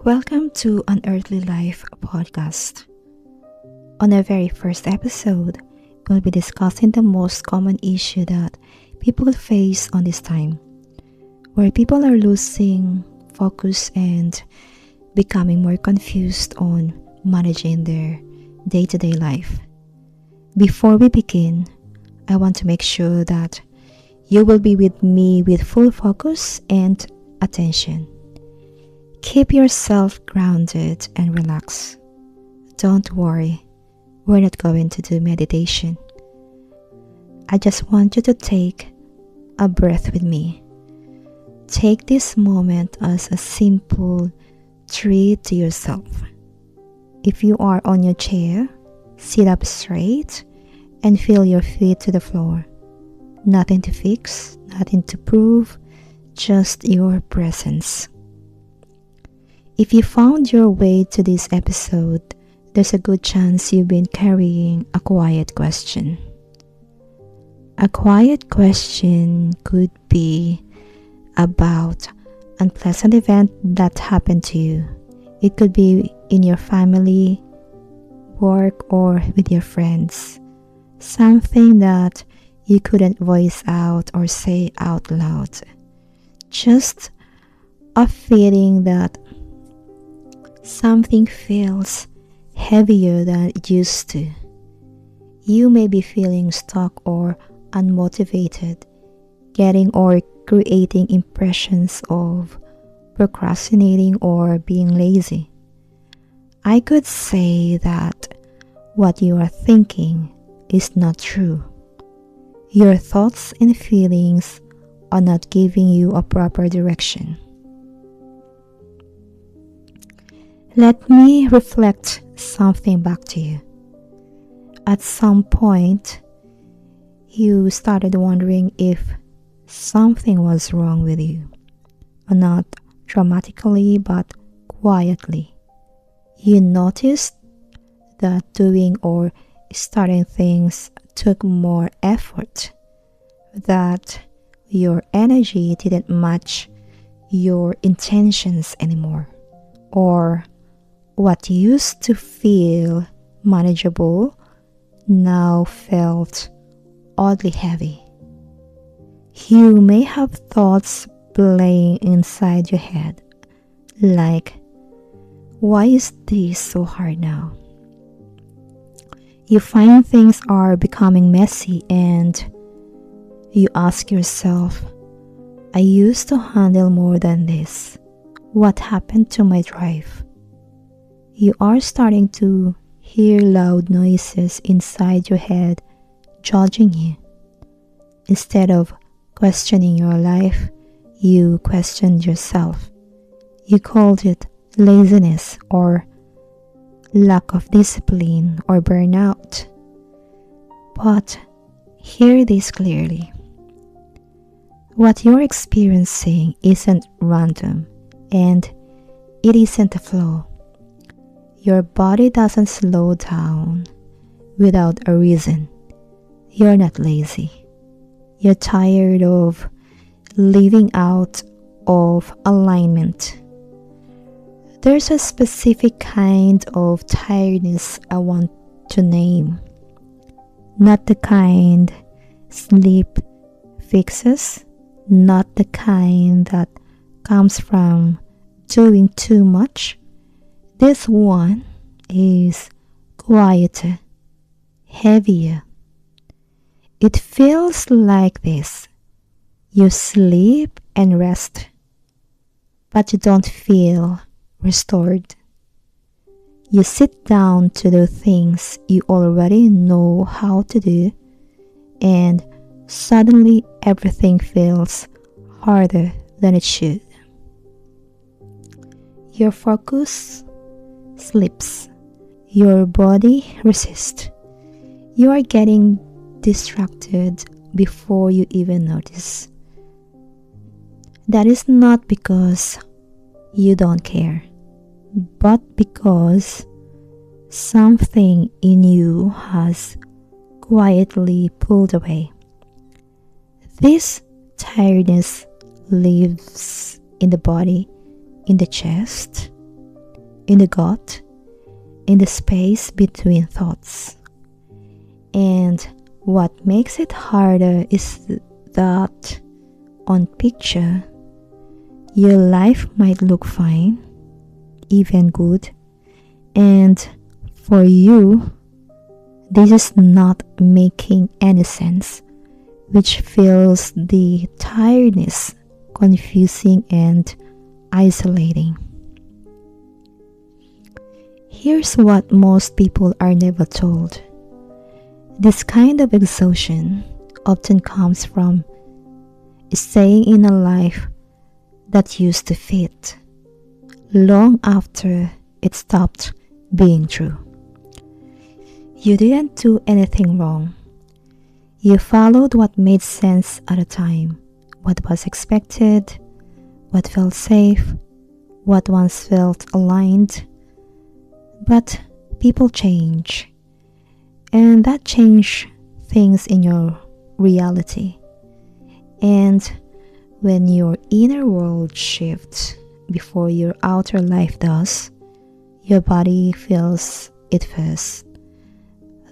Welcome to UnEarthly Life podcast. On our very first episode, we'll be discussing the most common issue that people face on this time, where people are losing focus and becoming more confused on managing their day-to-day life. Before we begin, I want to make sure that you will be with me with full focus and attention. Keep yourself grounded and relaxed. Don't worry, we're not going to do meditation. I just want you to take a breath with me. Take this moment as a simple treat to yourself. If you are on your chair, sit up straight and feel your feet to the floor. Nothing to fix, nothing to prove, just your presence. If you found your way to this episode, there's a good chance you've been carrying a quiet question. A quiet question could be about an unpleasant event that happened to you. It could be in your family, work, or with your friends. Something that you couldn't voice out or say out loud. Just a feeling that something feels heavier than it used to. You may be feeling stuck or unmotivated, getting or creating impressions of procrastinating or being lazy. I could say that what you are thinking is not true. Your thoughts and feelings are not giving you a proper direction. Let me reflect something back to you. At some point, you started wondering if something was wrong with you. Not dramatically, but quietly. You noticed that doing or starting things took more effort, that your energy didn't match your intentions anymore, or what used to feel manageable now felt oddly heavy. You may have thoughts playing inside your head, like, why is this so hard now? You find things are becoming messy and you ask yourself, I used to handle more than this. What happened to my drive? You are starting to hear loud noises inside your head judging you. Instead of questioning your life, you questioned yourself. You called it laziness or lack of discipline or burnout. But hear this clearly. What you're experiencing isn't random and it isn't a flaw. Your body doesn't slow down without a reason. You're not lazy. You're tired of living out of alignment. There's a specific kind of tiredness I want to name. Not the kind sleep fixes, not the kind that comes from doing too much. This one is quieter, heavier. It feels like this. You sleep and rest, but you don't feel restored. You sit down to do things you already know how to do, and suddenly everything feels harder than it should. Your focus slips. Your body resists. You are getting distracted before you even notice. That is not because you don't care, but because something in you has quietly pulled away. This tiredness lives in the body, in the chest, in the gut, in the space between thoughts. And what makes it harder is that on picture, your life might look fine, even good, and for you, this is not making any sense, which feels the tiredness, confusing, and isolating. Here's what most people are never told. This kind of exhaustion often comes from staying in a life that used to fit, long after it stopped being true. You didn't do anything wrong. You followed what made sense at the time, what was expected, what felt safe, what once felt aligned. But people change, and that changes things in your reality. And when your inner world shifts before your outer life does, your body feels it first.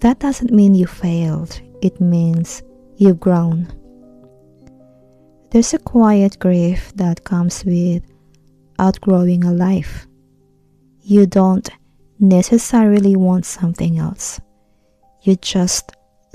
That doesn't mean you failed, it means you've grown. There's a quiet grief that comes with outgrowing a life. You don't necessarily want something else. You just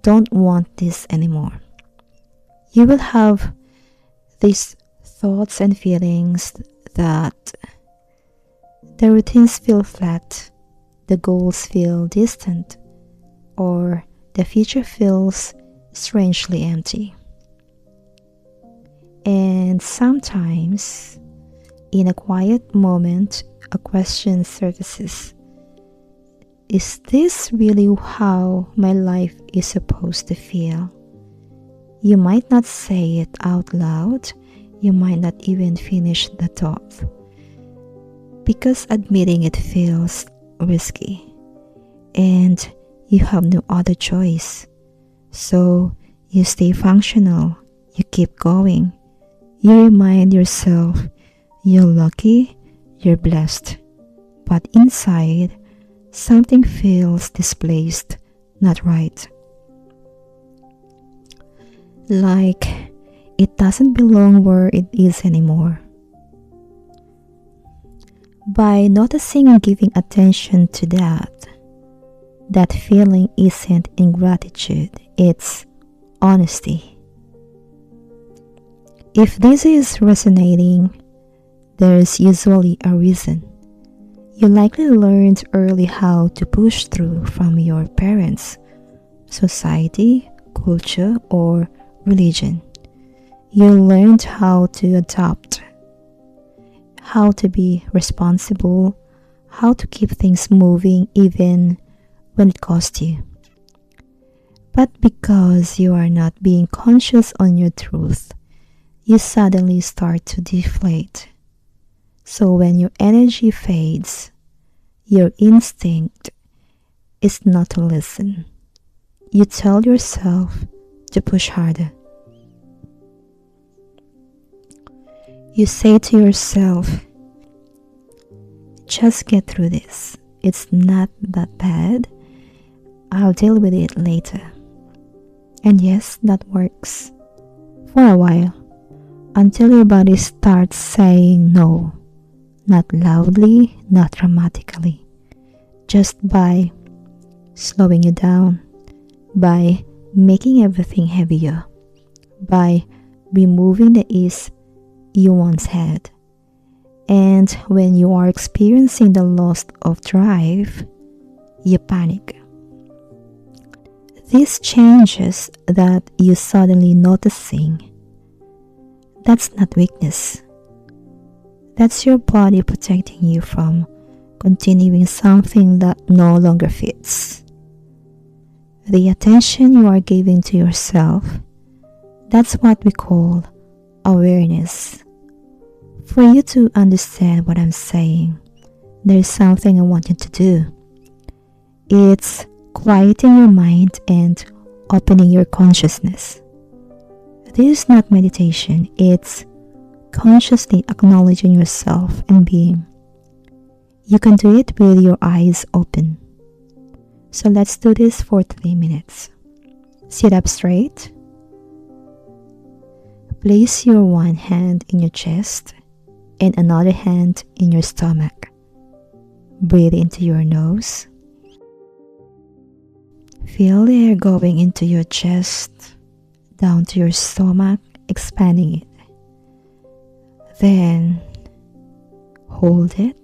don't want this anymore. You will have these thoughts and feelings that the routines feel flat, the goals feel distant, or the future feels strangely empty. And sometimes, in a quiet moment, a question surfaces. Is this really how my life is supposed to feel? You might not say it out loud, you might not even finish the thought, because admitting it feels risky, and you have no other choice. So you stay functional, you keep going, you remind yourself you're lucky, you're blessed, but inside, something feels displaced, not right. Like it doesn't belong where it is anymore. By noticing and giving attention to that feeling isn't ingratitude, it's honesty. If this is resonating, there's usually a reason. You likely learned early how to push through from your parents, society, culture, or religion. You learned how to adapt, how to be responsible, how to keep things moving even when it costs you. But because you are not being conscious on your truth, you suddenly start to deflate. So when your energy fades, your instinct is not to listen. You tell yourself to push harder. You say to yourself, just get through this. It's not that bad. I'll deal with it later. And yes, that works for a while, until your body starts saying no. Not loudly, not dramatically, just by slowing you down, by making everything heavier, by removing the ease you once had. And when you are experiencing the loss of drive, you panic. These changes that you suddenly noticing, that's not weakness. That's your body protecting you from continuing something that no longer fits. The attention you are giving to yourself, that's what we call awareness. For you to understand what I'm saying, there's something I want you to do. It's quieting your mind and opening your consciousness. This is not meditation, it's consciously acknowledging yourself and being. You can do it with your eyes open. So let's do this for 3 minutes. Sit up straight. Place your one hand in your chest and another hand in your stomach. Breathe into your nose. Feel the air going into your chest, down to your stomach, expanding it. Then hold it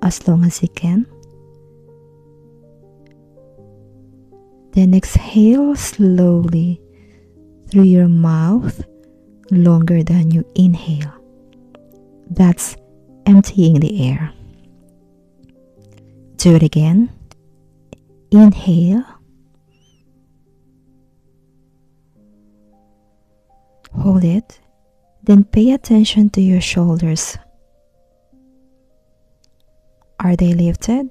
as long as you can. Then exhale slowly through your mouth, longer than you inhale. That's emptying the air. Do it again. Inhale. Hold it. Then pay attention to your shoulders. Are they lifted?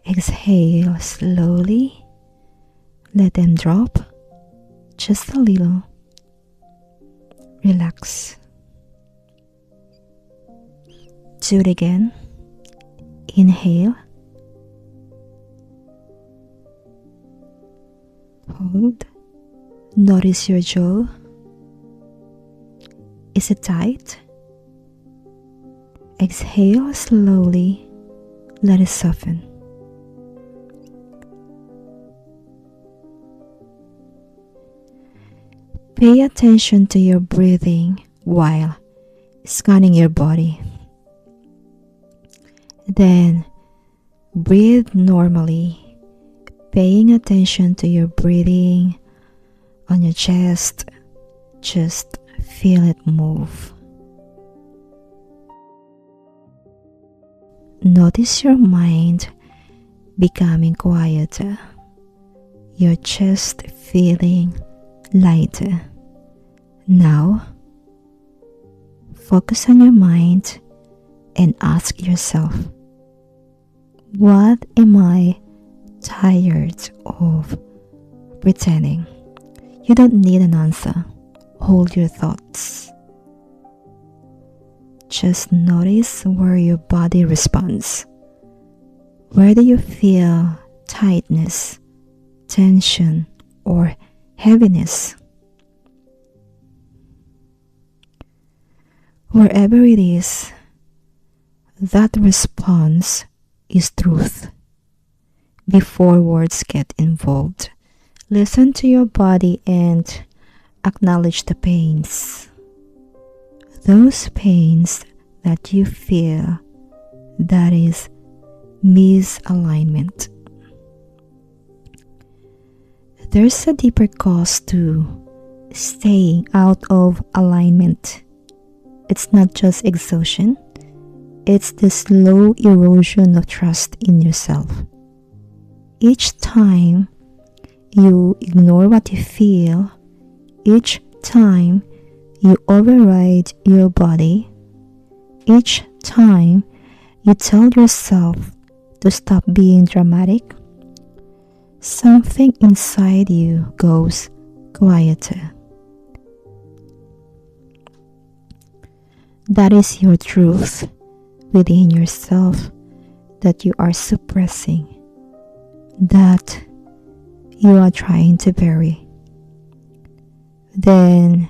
Exhale slowly. Let them drop just a little. Relax. Do it again. Inhale. Hold. Notice your jaw. Is it tight? Exhale slowly. Let it soften. Pay attention to your breathing while scanning your body. Then breathe normally, paying attention to your breathing on your chest. Just feel it move. Notice your mind becoming quieter, your chest feeling lighter. Now, focus on your mind and ask yourself, what am I tired of pretending? You don't need an answer. Hold your thoughts. Just notice where your body responds. Where do you feel tightness, tension, or heaviness? Wherever it is, that response is truth. Before words get involved, listen to your body and acknowledge the pains. Those pains that you feel, that is misalignment. There's a deeper cause to staying out of alignment. It's not just exhaustion, it's the slow erosion of trust in yourself. Each time you ignore what you feel, each time you override your body, each time you tell yourself to stop being dramatic, something inside you goes quieter. That is your truth within yourself that you are suppressing, that you are trying to bury. Then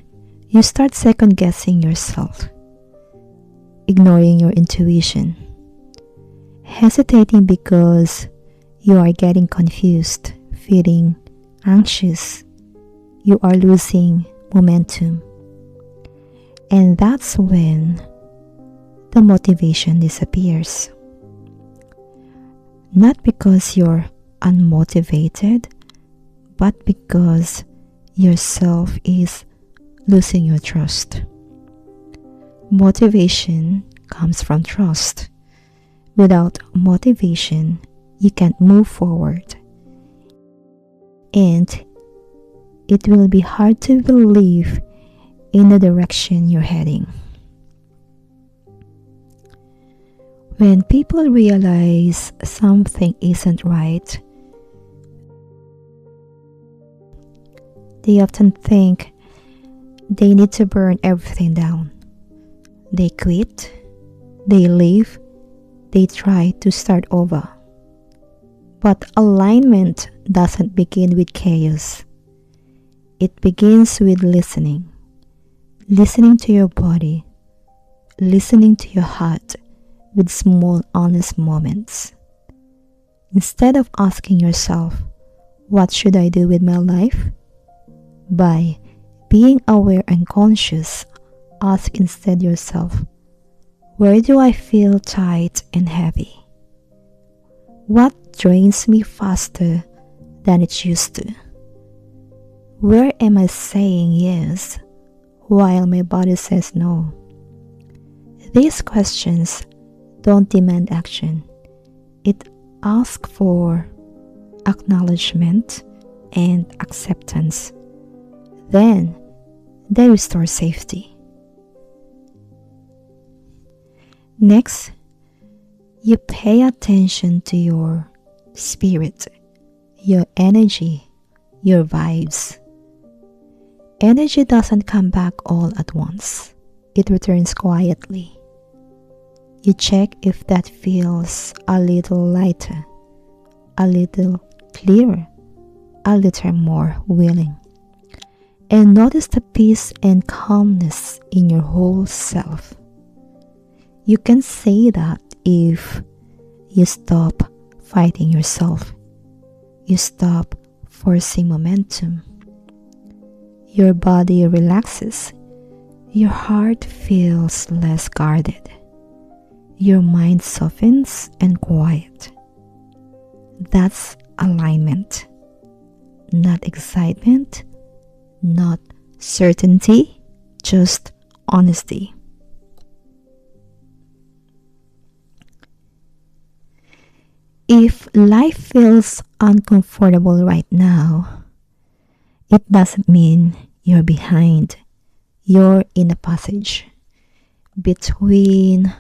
you start second guessing yourself, ignoring your intuition, hesitating because you are getting confused, feeling anxious, you are losing momentum. And that's when the motivation disappears. Not because you're unmotivated, but because yourself is losing your trust. Motivation comes from trust. Without motivation, you can't move forward. And it will be hard to believe in the direction you're heading. When people realize something isn't right, they often think they need to burn everything down. They quit, they leave, they try to start over. But alignment doesn't begin with chaos. It begins with listening. Listening to your body. Listening to your heart with small, honest moments. Instead of asking yourself, what should I do with my life? By being aware and conscious, ask instead yourself, where do I feel tight and heavy? What drains me faster than it used to? Where am I saying yes while my body says no? These questions don't demand action. It asks for acknowledgement and acceptance. Then they restore safety. Next, you pay attention to your spirit, your energy, your vibes. Energy doesn't come back all at once. It returns quietly. You check if that feels a little lighter, a little clearer, a little more willing. And notice the peace and calmness in your whole self. You can say that if you stop fighting yourself, you stop forcing momentum. Your body relaxes, your heart feels less guarded, your mind softens and quiet. That's alignment, not excitement, not certainty, just honesty. If life feels uncomfortable right now, it doesn't mean you're behind. You're in a passage between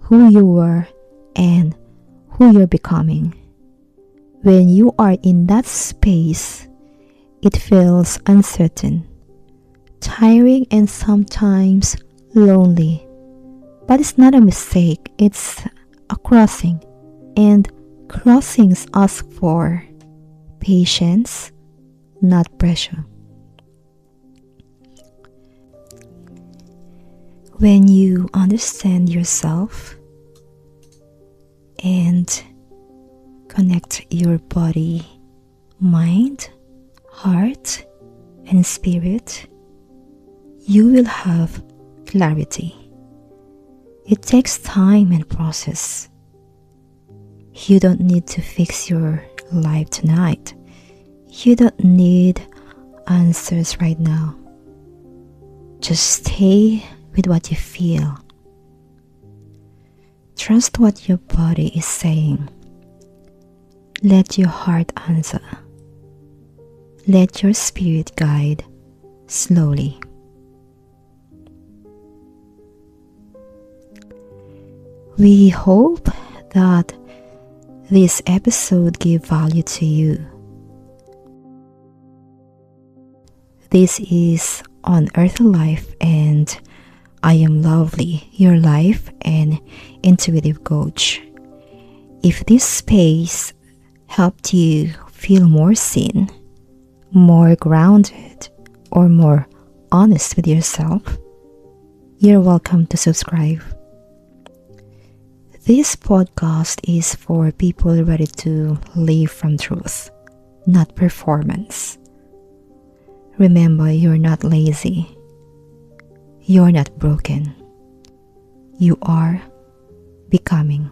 who you were and who you're becoming. When you are in that space, it feels uncertain, tiring, and sometimes lonely. But it's not a mistake, it's a crossing. And crossings ask for patience, not pressure. When you understand yourself and connect your body, mind, heart, and spirit, you will have clarity. It takes time and process. You don't need to fix your life tonight. You don't need answers right now. Just stay with what you feel. Trust what your body is saying. Let your heart answer. Let your spirit guide slowly. We hope that this episode gave value to you. This is UnEarthly Life, and I am Lovely, your life and intuitive coach. If this space helped you feel more seen, more grounded, or more honest with yourself, you're welcome to subscribe. This podcast is for people ready to live from truth, not performance. Remember, you're not lazy. You're not broken. You are becoming.